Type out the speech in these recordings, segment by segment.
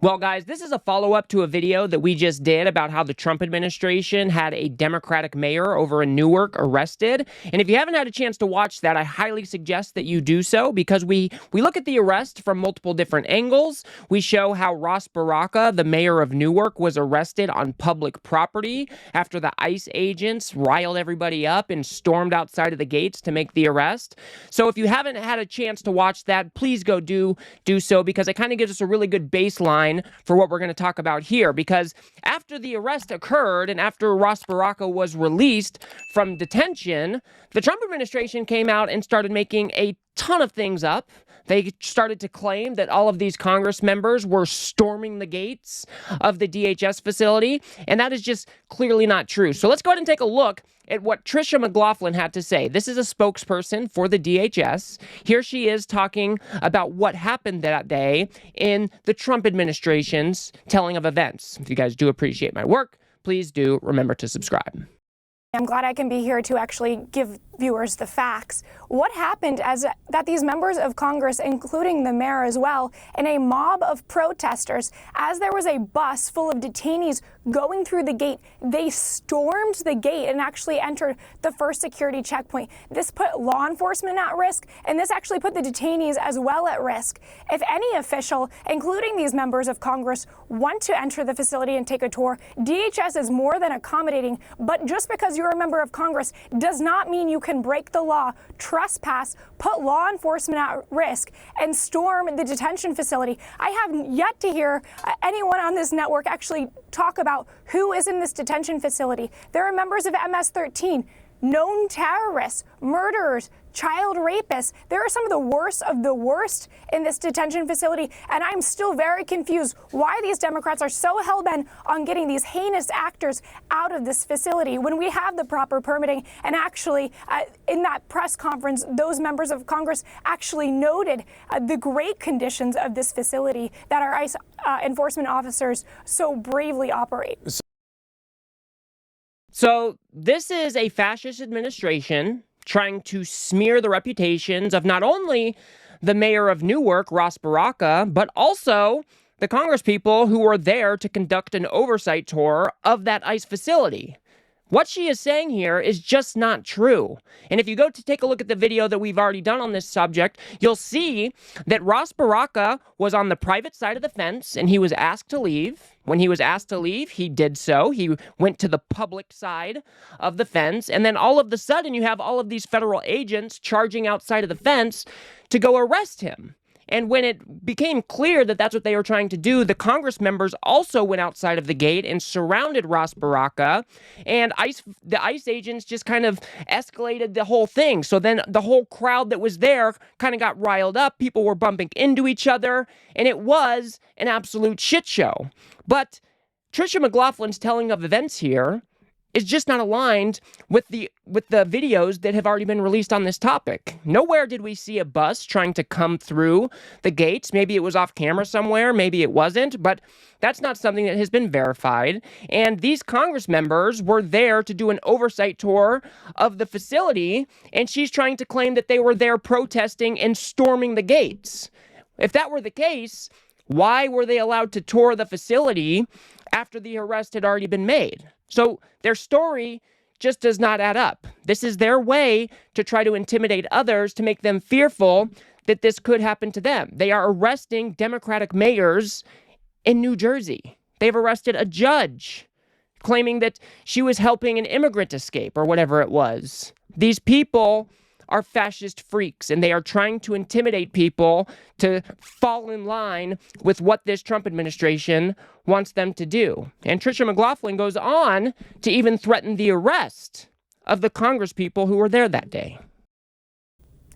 Well, guys, this is a follow-up to a video that we just did about how the Trump administration had a Democratic mayor over in Newark arrested. And if you haven't had a chance to watch that, I highly suggest that you do so, because we look at the arrest from multiple different angles. We show how Ras Baraka, the mayor of Newark, was arrested on public property after the ICE agents riled everybody up and stormed outside of the gates to make the arrest. So if you haven't had a chance to watch that, please go do so, because it kind of gives us a really good baseline for what we're going to talk about here. Because after the arrest occurred and after Ras Baraka was released from detention, the Trump administration came out and started making a ton of things up. They started to claim that all of these Congress members were storming the gates of the DHS facility, and that is just clearly not true. So let's go ahead and take a look at what Tricia McLaughlin had to say. This is a spokesperson for the DHS. Here she is talking about what happened that day in the Trump administration's telling of events. If you guys do appreciate my work, please do remember to subscribe. I'm glad I can be here to actually give viewers the facts. What happened is that these members of Congress, including the mayor as well, and a mob of protesters, as there was a bus full of detainees going through the gate, they stormed the gate and actually entered the first security checkpoint. This put law enforcement at risk, and this actually put the detainees as well at risk. If any official, including these members of Congress, want to enter the facility and take a tour, DHS is more than accommodating. But just because you're a member of Congress does not mean you can break the law, trespass, put law enforcement at risk, and storm the detention facility. I have yet to hear anyone on this network actually talk about who is in this detention facility. There are members of MS-13, known terrorists, murderers, child rapists. There are some of the worst in this detention facility, and I'm still very confused why these Democrats are so hell-bent on getting these heinous actors out of this facility when we have the proper permitting. And actually, in that press conference, those members of Congress actually noted the great conditions of this facility that our ICE enforcement officers so bravely operate. So this is a fascist administration trying to smear the reputations of not only the mayor of Newark, Ras Baraka, but also the congresspeople who were there to conduct an oversight tour of that ICE facility. What she is saying here is just not true. And if you go to take a look at the video that we've already done on this subject, you'll see that Ras Baraka was on the private side of the fence and he was asked to leave. When he was asked to leave, he did so. He went to the public side of the fence. And then all of a sudden, you have all of these federal agents charging outside of the fence to go arrest him. And when it became clear that that's what they were trying to do, the Congress members also went outside of the gate and surrounded Ras Baraka. And the ICE agents just kind of escalated the whole thing. So then the whole crowd that was there kind of got riled up. People were bumping into each other. And it was an absolute shit show. But Tricia McLaughlin's telling of events here is just not aligned with the videos that have already been released on this topic. Nowhere did we see a bus trying to come through the gates. Maybe it was off camera somewhere, maybe it wasn't, but that's not something that has been verified. And these Congress members were there to do an oversight tour of the facility, and she's trying to claim that they were there protesting and storming the gates. If that were the case, why were they allowed to tour the facility after the arrest had already been made? So their story just does not add up. This is their way to try to intimidate others, to make them fearful that this could happen to them. They are arresting Democratic mayors in New Jersey. They've arrested a judge claiming that she was helping an immigrant escape or whatever it was. These people are fascist freaks, and they are trying to intimidate people to fall in line with what this Trump administration wants them to do. And Tricia McLaughlin goes on to even threaten the arrest of the congresspeople who were there that day.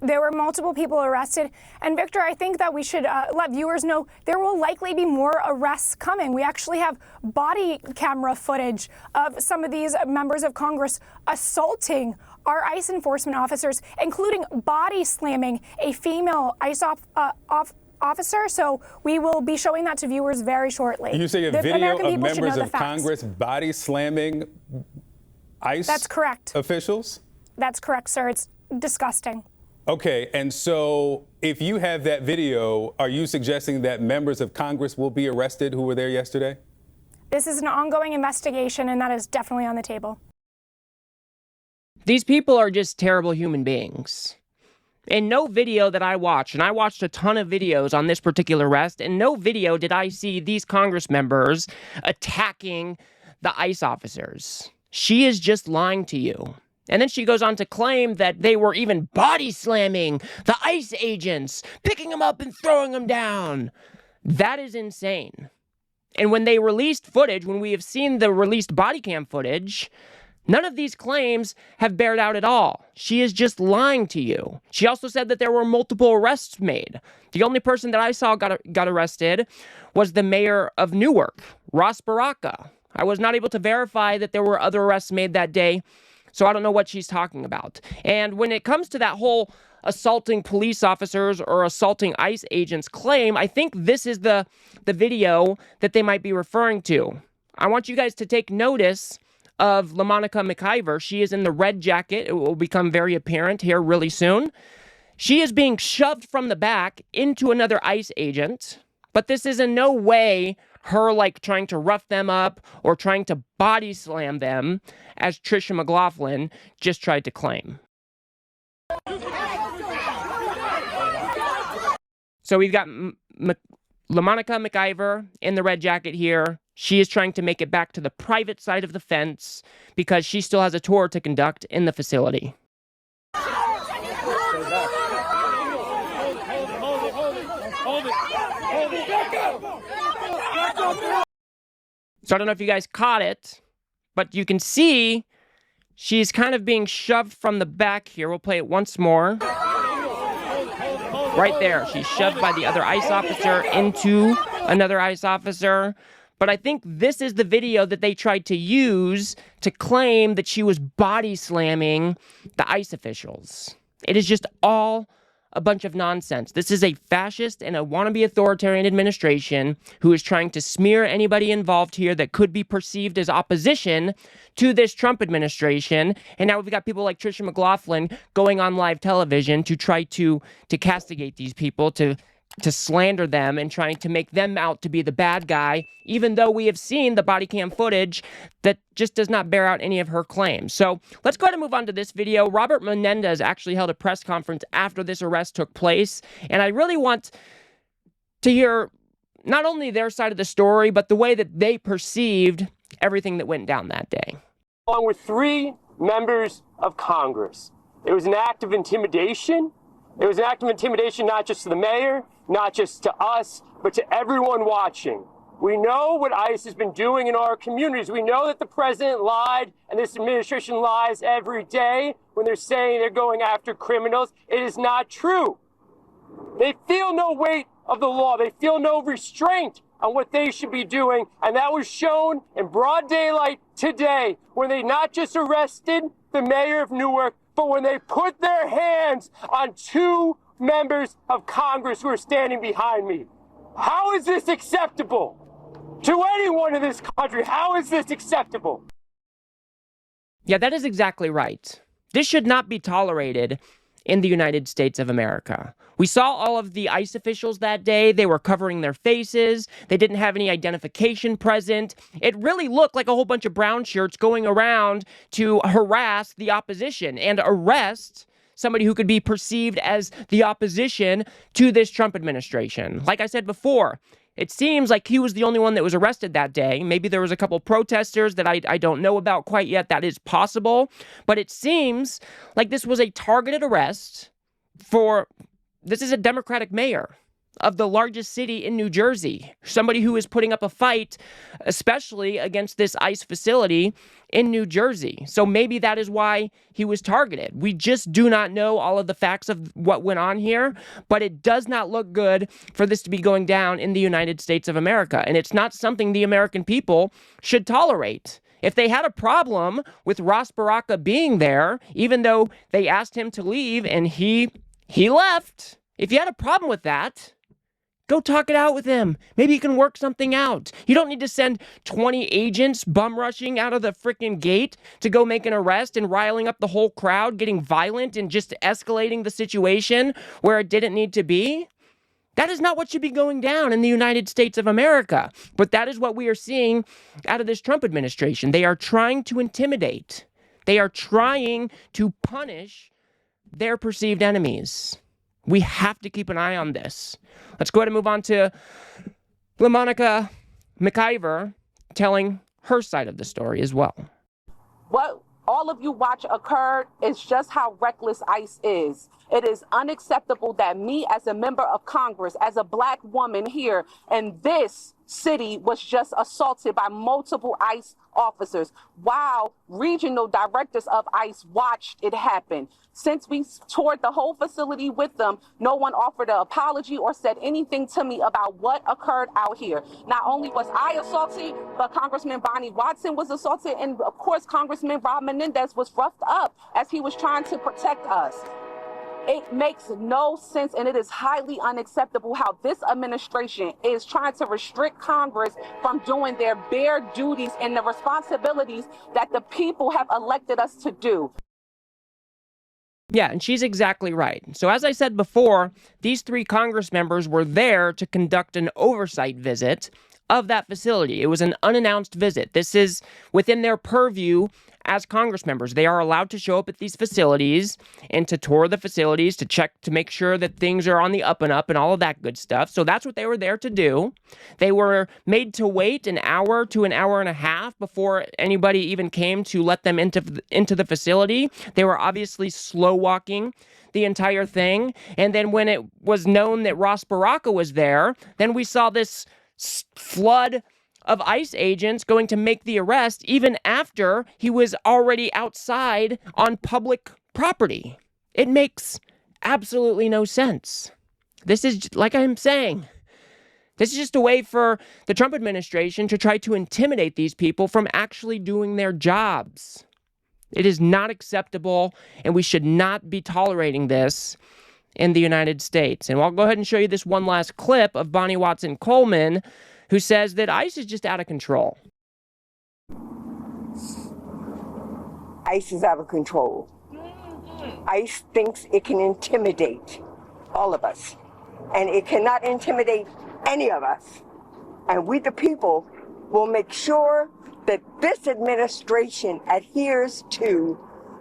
There were multiple people arrested. And Victor, I think that we should let viewers know there will likely be more arrests coming. We actually have body camera footage of some of these members of Congress assaulting our ICE enforcement officers, including body slamming a female ICE officer. So we will be showing that to viewers very shortly. You say a video of members of Congress body slamming ICE That's correct. officials? That's correct, sir. It's disgusting. Okay, and so if you have that video, are you suggesting that members of Congress will be arrested who were there yesterday? This is an ongoing investigation, and that is definitely on the table. These people are just terrible human beings. In no video that I watched, and I watched a ton of videos on this particular arrest, in no video did I see these Congress members attacking the ICE officers. She is just lying to you. And then she goes on to claim that they were even body slamming the ICE agents, picking them up and throwing them down. That is insane. And when they released footage, when we have seen the released Bodycam footage, none of these claims have bared out at all. She is just lying to you. She also said that there were multiple arrests made. The only person that I saw got arrested was the mayor of Newark, Ras Baraka. I was not able to verify that there were other arrests made that day, so I don't know what she's talking about. And when it comes to that whole assaulting police officers or assaulting ICE agents claim, I think this is the video that they might be referring to. I want you guys to take notice of LaMonica McIver. She is in the red jacket. It will become very apparent here really soon. She is being shoved from the back into another ICE agent, but this is in no way her like trying to rough them up or trying to body slam them, as Trisha McLaughlin just tried to claim. So we've got LaMonica McIver in the red jacket here. She is trying to make it back to the private side of the fence because she still has a tour to conduct in the facility. So I don't know if you guys caught it, but you can see she's kind of being shoved from the back here. We'll play it once more. Right there, she's shoved by the other ICE officer into another ICE officer. But I think this is the video that they tried to use to claim that she was body slamming the ICE officials. It is just all a bunch of nonsense. This is a fascist and a wannabe authoritarian administration who is trying to smear anybody involved here that could be perceived as opposition to this Trump administration. And now we've got people like Trisha McLaughlin going on live television to try to castigate these people, to slander them and trying to make them out to be the bad guy, even though we have seen the body cam footage that just does not bear out any of her claims. So let's go ahead and move on to this video. Robert Menendez actually held a press conference after this arrest took place, and I really want to hear not only their side of the story, but the way that they perceived everything that went down that day. Along with 3 members of Congress. It was an act of intimidation. It was an act of intimidation not just to the mayor, not just to us, but to everyone watching. We know what ICE has been doing in our communities. We know that the president lied and this administration lies every day when they're saying they're going after criminals. It is not true. They feel no weight of the law. They feel no restraint on what they should be doing. And that was shown in broad daylight today when they not just arrested the mayor of Newark, but when they put their hands on 2 members of Congress who are standing behind me. How is this acceptable to anyone in this country? How is this acceptable? Yeah, that is exactly right. This should not be tolerated in the United States of America. We saw all of the ICE officials that day. They were covering their faces. They didn't have any identification present. It really looked like a whole bunch of brown shirts going around to harass the opposition and arrest somebody who could be perceived as the opposition to this Trump administration. Like I said before, it seems like he was the only one that was arrested that day. Maybe there was a couple protesters that I don't know about quite yet. That is possible. But it seems like this was a targeted arrest for... This is a Democratic mayor of the largest city in New Jersey, somebody who is putting up a fight, especially against this ICE facility in New Jersey. So maybe that is why he was targeted. We just do not know all of the facts of what went on here, but it does not look good for this to be going down in the United States of America. And it's not something the American people should tolerate. If they had a problem with Ras Baraka being there, even though they asked him to leave and he left. If you had a problem with that, Go talk it out with him. Maybe you can work something out. You don't need to send 20 agents bum rushing out of the freaking gate to go make an arrest and riling up the whole crowd, getting violent and just escalating the situation where it didn't need to be. That is not what should be going down in the United States of America. But that is what we are seeing out of this Trump administration. They are trying to intimidate. They are trying to punish their perceived enemies. We have to keep an eye on this. Let's go ahead and move on to LaMonica McIver telling her side of the story as well. What all of you watch occurred is just how reckless ICE is. It is unacceptable that me as a member of Congress, as a black woman here in this city, was just assaulted by multiple ICE officers while regional directors of ICE watched it happen. Since we toured the whole facility with them, no one offered an apology or said anything to me about what occurred out here. Not only was I assaulted, but Congressman Bonnie Watson was assaulted, and of course Congressman Rob Menendez was roughed up as he was trying to protect us. It makes no sense, and it is highly unacceptable how this administration is trying to restrict Congress from doing their bare duties and the responsibilities that the people have elected us to do. Yeah, and she's exactly right. So as I said before, these 3 Congress members were there to conduct an oversight visit of that facility. It was an unannounced visit. This is within their purview as Congress members. They are allowed to show up at these facilities and to tour the facilities, to check, to make sure that things are on the up and up and all of that good stuff. So that's what they were there to do. They were made to wait an hour to an hour and a half before anybody even came to let them into the facility. They were obviously slow walking the entire thing. And then when it was known that Ras Baraka was there, then we saw this flood of ICE agents going to make the arrest even after he was already outside on public property. It makes absolutely no sense. This is, like I'm saying, this is just a way for the Trump administration to try to intimidate these people from actually doing their jobs. It is not acceptable, and we should not be tolerating this in the United States. And I'll go ahead and show you this one last clip of Bonnie Watson Coleman, who says that ICE is just out of control. ICE is out of control. ICE thinks it can intimidate all of us, and it cannot intimidate any of us. And we, the people, will make sure that this administration adheres to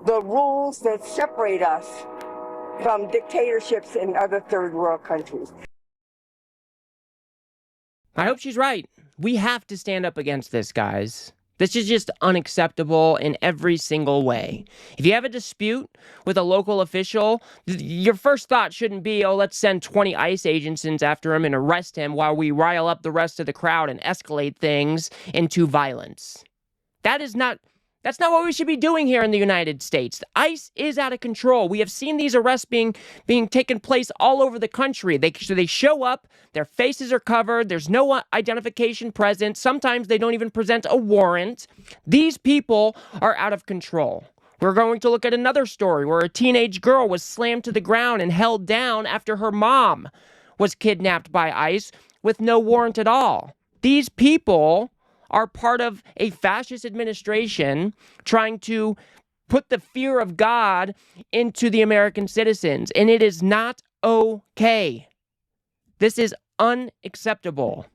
the rules that separate us from dictatorships in other third world countries. I hope she's right. We have to stand up against this, guys. This is just unacceptable in every single way. If you have a dispute with a local official, your first thought shouldn't be, oh, let's send 20 ICE agents after him and arrest him while we rile up the rest of the crowd and escalate things into violence. That's not what we should be doing here in the United States. ICE is out of control. We have seen these arrests being taken place all over the country. They show up, their faces are covered, there's no identification present. Sometimes they don't even present a warrant. These people are out of control. We're going to look at another story where a teenage girl was slammed to the ground and held down after her mom was kidnapped by ICE with no warrant at all. These people are part of a fascist administration trying to put the fear of God into the American citizens, and it is not okay. This is unacceptable.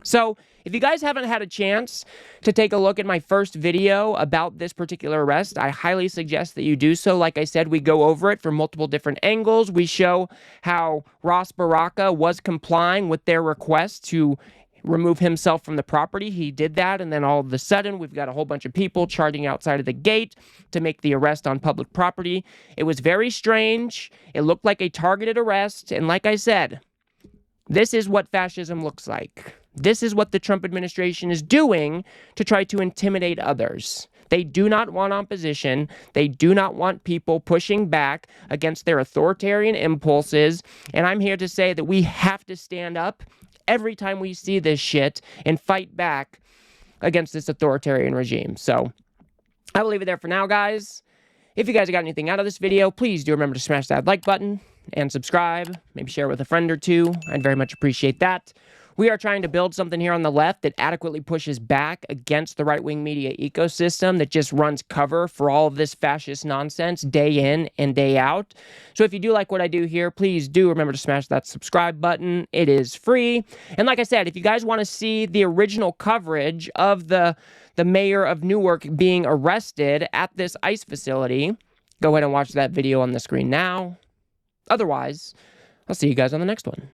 So if you guys haven't had a chance to take a look at my first video about this particular arrest, I highly suggest that you do so. Like I said, we go over it from multiple different angles. We show how Ras Baraka was complying with their request to remove himself from the property. He did that, and then all of a sudden, we've got a whole bunch of people charging outside of the gate to make the arrest on public property. It was very strange. It looked like a targeted arrest, and like I said, this is what fascism looks like. This is what the Trump administration is doing to try to intimidate others. They do not want opposition. They do not want people pushing back against their authoritarian impulses, and I'm here to say that we have to stand up every time we see this shit and fight back against this authoritarian regime. So I will leave it there for now, guys. If you guys got anything out of this video, please do remember to smash that like button. and subscribe. Maybe share with a friend or two. I'd very much appreciate that. We are trying to build something here on the left that adequately pushes back against the right-wing media ecosystem that just runs cover for all of this fascist nonsense day in and day out. So if you do like what I do here, please do remember to smash that subscribe button. It is free. And like I said, if you guys want to see the original coverage of the mayor of Newark being arrested at this ICE facility, go ahead and watch that video on the screen now. Otherwise, I'll see you guys on the next one.